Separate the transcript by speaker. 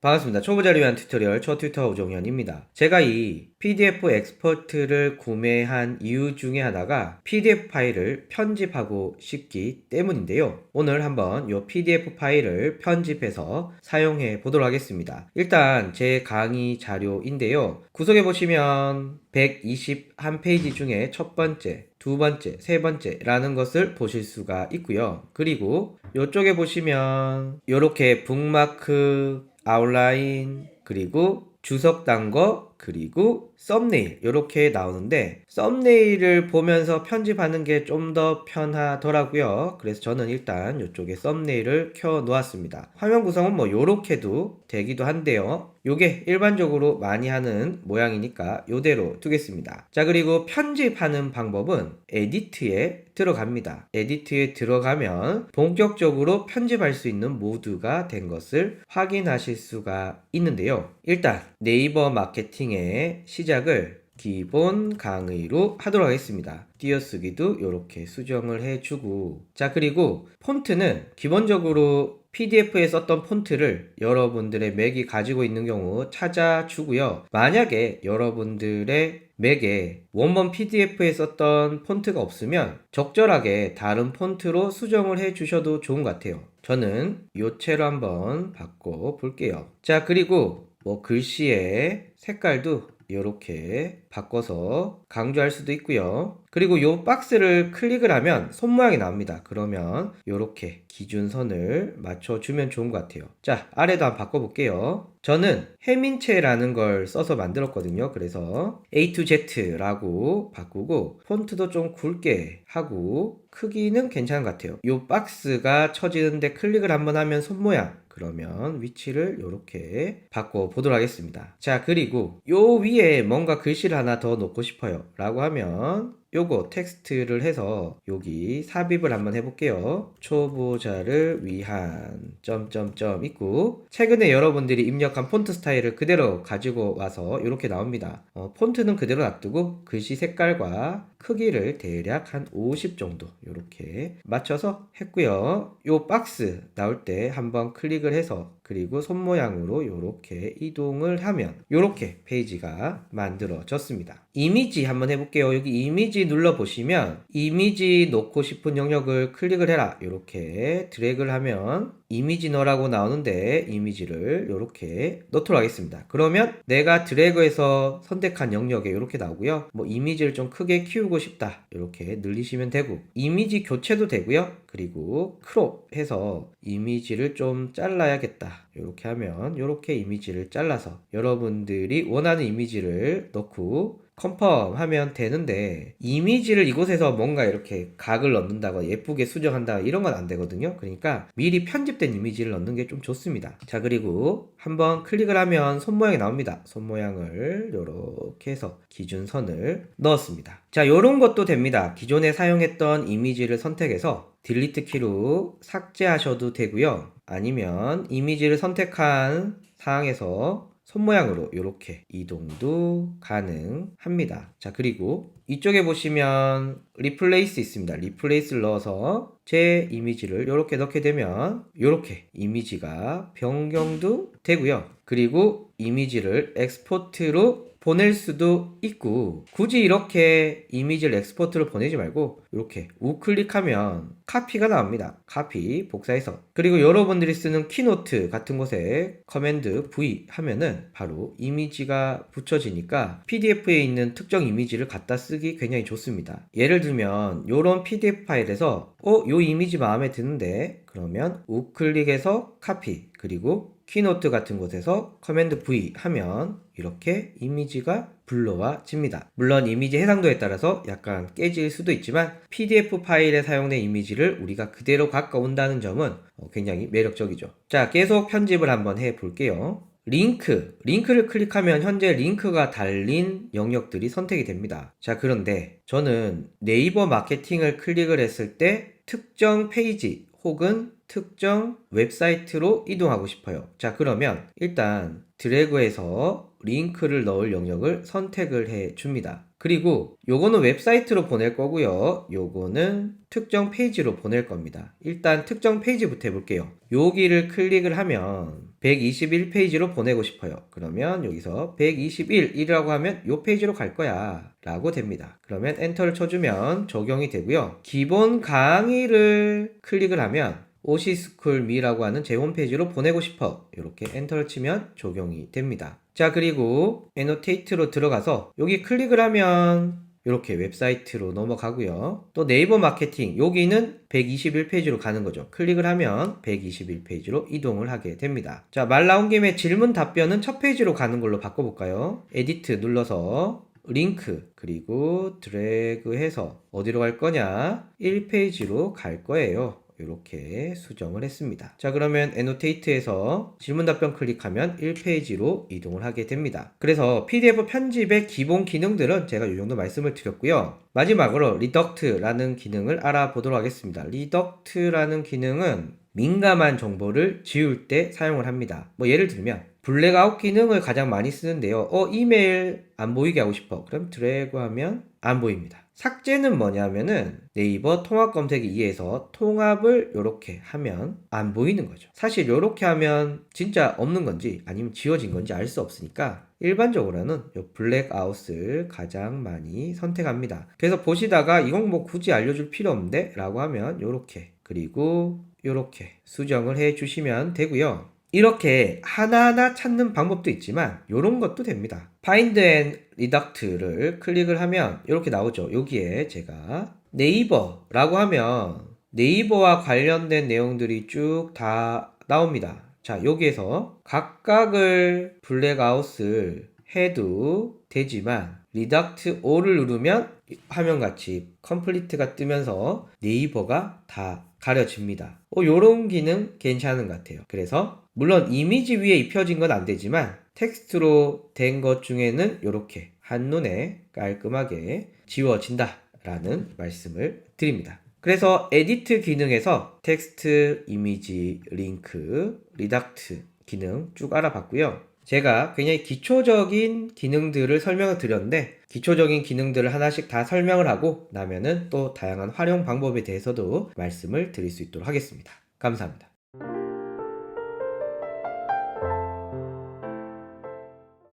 Speaker 1: 반갑습니다. 초보자를 위한 튜토리얼 초튜터 우종현입니다. 제가 이 PDF 엑스포트를 구매한 이유 중에 하나가 PDF 파일을 편집하고 싶기 때문인데요. 오늘 한번 이 PDF 파일을 편집해서 사용해 보도록 하겠습니다. 일단 제 강의 자료인데요. 구석에 보시면 121페이지 중에 첫 번째, 두 번째, 세 번째라는 것을 보실 수가 있고요. 그리고 이쪽에 보시면 이렇게 북마크, 아웃라인, 그리고 주석 단 거, 그리고 썸네일 이렇게 나오는데 썸네일을 보면서 편집하는 게 좀 더 편하더라고요. 그래서 저는 일단 이쪽에 썸네일을 켜 놓았습니다. 화면 구성은 뭐 요렇게도 되기도 한데요. 요게 일반적으로 많이 하는 모양이니까 요대로 두겠습니다. 자, 그리고 편집하는 방법은 에디트에 들어갑니다. 에디트에 들어가면 본격적으로 편집할 수 있는 모드가 된 것을 확인하실 수가 있는데요. 일단 네이버 마케팅의 시작을 기본 강의로 하도록 하겠습니다. 띄어쓰기도 이렇게 수정을 해주고, 자, 그리고 폰트는 기본적으로 PDF에 썼던 폰트를 여러분들의 맥이 가지고 있는 경우 찾아주고요. 만약에 여러분들의 맥에 원본 PDF에 썼던 폰트가 없으면 적절하게 다른 폰트로 수정을 해 주셔도 좋은 것 같아요. 저는 요체로 한번 바꿔 볼게요. 자, 그리고 뭐 글씨의 색깔도 이렇게 바꿔서 강조할 수도 있고요. 그리고 이 박스를 클릭을 하면 손 모양이 나옵니다. 그러면 이렇게 기준선을 맞춰주면 좋은 것 같아요. 자, 아래도 한번 바꿔볼게요. 저는 해민체라는 걸 써서 만들었거든요. 그래서 A to Z라고 바꾸고 폰트도 좀 굵게 하고 크기는 괜찮은 것 같아요. 이 박스가 쳐지는데 클릭을 한번 하면 손 모양, 그러면 위치를 이렇게 바꿔 보도록 하겠습니다. 자, 그리고 요 위에 뭔가 글씨를 하나 더 놓고 싶어요 라고 하면 요거 텍스트를 해서 여기 삽입을 한번 해볼게요. 초보자를 위한 점점점 있고, 최근에 여러분들이 입력한 폰트 스타일을 그대로 가지고 와서 이렇게 나옵니다. 폰트는 그대로 놔두고 글씨 색깔과 크기를 대략 한 50 정도 이렇게 맞춰서 했고요. 요 박스 나올 때 한번 클릭을 해서 그리고 손 모양으로 이렇게 이동을 하면 이렇게 페이지가 만들어졌습니다. 이미지 한번 해볼게요. 여기 이미지 눌러보시면 이미지 넣고 싶은 영역을 클릭을 해라 이렇게 드래그를 하면 이미지 넣으라고 나오는데 이미지를 이렇게 넣도록 하겠습니다. 그러면 내가 드래그해서 선택한 영역에 이렇게 나오고요. 뭐 이미지를 좀 크게 키우고 싶다 이렇게 늘리시면 되고, 이미지 교체도 되고요. 그리고 크롭 해서 이미지를 좀 잘라야겠다 이렇게 하면 이렇게 이미지를 잘라서 여러분들이 원하는 이미지를 넣고 컨펌 하면 되는데, 이미지를 이곳에서 뭔가 이렇게 각을 넣는다거나 예쁘게 수정한다 이런 건 안 되거든요. 그러니까 미리 편집된 이미지를 넣는 게 좀 좋습니다. 자, 그리고 한번 클릭을 하면 손 모양이 나옵니다. 손 모양을 이렇게 해서 기준선을 넣었습니다. 자, 요런 것도 됩니다. 기존에 사용했던 이미지를 선택해서 딜리트 키로 삭제하셔도 되고요. 아니면 이미지를 선택한 상황에서 손 모양으로 이렇게 이동도 가능합니다. 자, 그리고 이쪽에 보시면 리플레이스 있습니다. 리플레이스를 넣어서 제 이미지를 이렇게 넣게 되면 이렇게 이미지가 변경도 되고요. 그리고 이미지를 엑스포트로 보낼 수도 있고, 굳이 이렇게 이미지를 엑스포트로 보내지 말고 이렇게 우클릭하면 카피가 나옵니다. 카피 복사해서, 그리고 여러분들이 쓰는 키노트 같은 곳에 커맨드 V 하면은 바로 이미지가 붙여지니까 PDF에 있는 특정 이미지를 갖다 쓰기 굉장히 좋습니다. 예를 들면 이런 PDF 파일에서 요 이미지 마음에 드는데, 그러면 우클릭해서 카피, 그리고 키노트 같은 곳에서 커맨드 V 하면 이렇게 이미지가 불러와집니다. 물론 이미지 해상도에 따라서 약간 깨질 수도 있지만 PDF 파일에 사용된 이미지를 우리가 그대로 가까운다는 점은 굉장히 매력적이죠. 자, 계속 편집을 한번 해볼게요. 링크를 클릭하면 현재 링크가 달린 영역들이 선택이 됩니다. 자, 그런데 저는 네이버 마케팅을 클릭을 했을 때 특정 페이지 혹은 특정 웹사이트로 이동하고 싶어요. 자, 그러면 일단 드래그해서 링크를 넣을 영역을 선택을 해 줍니다. 그리고 요거는 웹사이트로 보낼 거고요. 요거는 특정 페이지로 보낼 겁니다. 일단 특정 페이지부터 해볼게요. 여기를 클릭을 하면 121페이지로 보내고 싶어요. 그러면 여기서 121이라고 하면 요 페이지로 갈 거야 라고 됩니다. 그러면 엔터를 쳐주면 적용이 되고요. 기본 강의를 클릭을 하면 오시스쿨미라고 하는 제 홈페이지로 보내고 싶어. 이렇게 엔터를 치면 적용이 됩니다. 자, 그리고 애노테이트로 들어가서 여기 클릭을 하면 이렇게 웹사이트로 넘어가고요. 또 네이버 마케팅 여기는 121페이지로 가는 거죠. 클릭을 하면 121페이지로 이동을 하게 됩니다. 자, 말 나온 김에 질문 답변은 첫 페이지로 가는 걸로 바꿔볼까요? 에디트 눌러서 링크 그리고 드래그해서 어디로 갈 거냐? 1페이지로 갈 거예요. 이렇게 수정을 했습니다. 자, 그러면 애노테이트에서 질문 답변 클릭하면 1페이지로 이동을 하게 됩니다. 그래서 PDF 편집의 기본 기능들은 제가 이 정도 말씀을 드렸고요. 마지막으로 리덕트라는 기능을 알아보도록 하겠습니다. 리덕트라는 기능은 민감한 정보를 지울 때 사용을 합니다. 뭐 예를 들면 블랙아웃 기능을 가장 많이 쓰는데요. 이메일 안 보이게 하고 싶어. 그럼 드래그 하면 안 보입니다. 삭제는 뭐냐면은 네이버 통합 검색기 2에서 통합을 이렇게 하면 안 보이는 거죠. 사실 이렇게 하면 진짜 없는 건지 아니면 지워진 건지 알 수 없으니까 일반적으로는 이 블랙아웃을 가장 많이 선택합니다. 그래서 보시다가 이건 뭐 굳이 알려줄 필요 없는데 라고 하면 이렇게 그리고 이렇게 수정을 해 주시면 되고요. 이렇게 하나하나 찾는 방법도 있지만 이런 것도 됩니다. Find and Reduct를 클릭을 하면 이렇게 나오죠. 여기에 제가 네이버라고 하면 네이버와 관련된 내용들이 쭉 다 나옵니다. 자, 여기에서 각각을 블랙아웃을 해도 되지만 리덕트 all을 누르면 화면같이 컴플리트가 뜨면서 네이버가 다 가려집니다. 요런 기능 괜찮은 것 같아요. 그래서 물론 이미지 위에 입혀진 건 안 되지만 텍스트로 된 것 중에는 이렇게 한눈에 깔끔하게 지워진다 라는 말씀을 드립니다. 그래서 에디트 기능에서 텍스트, 이미지, 링크, 리덕트 기능 쭉 알아봤고요. 제가 굉장히 기초적인 기능들을 설명을 드렸는데 기초적인 기능들을 하나씩 다 설명을 하고 나면은 또 다양한 활용 방법에 대해서도 말씀을 드릴 수 있도록 하겠습니다. 감사합니다.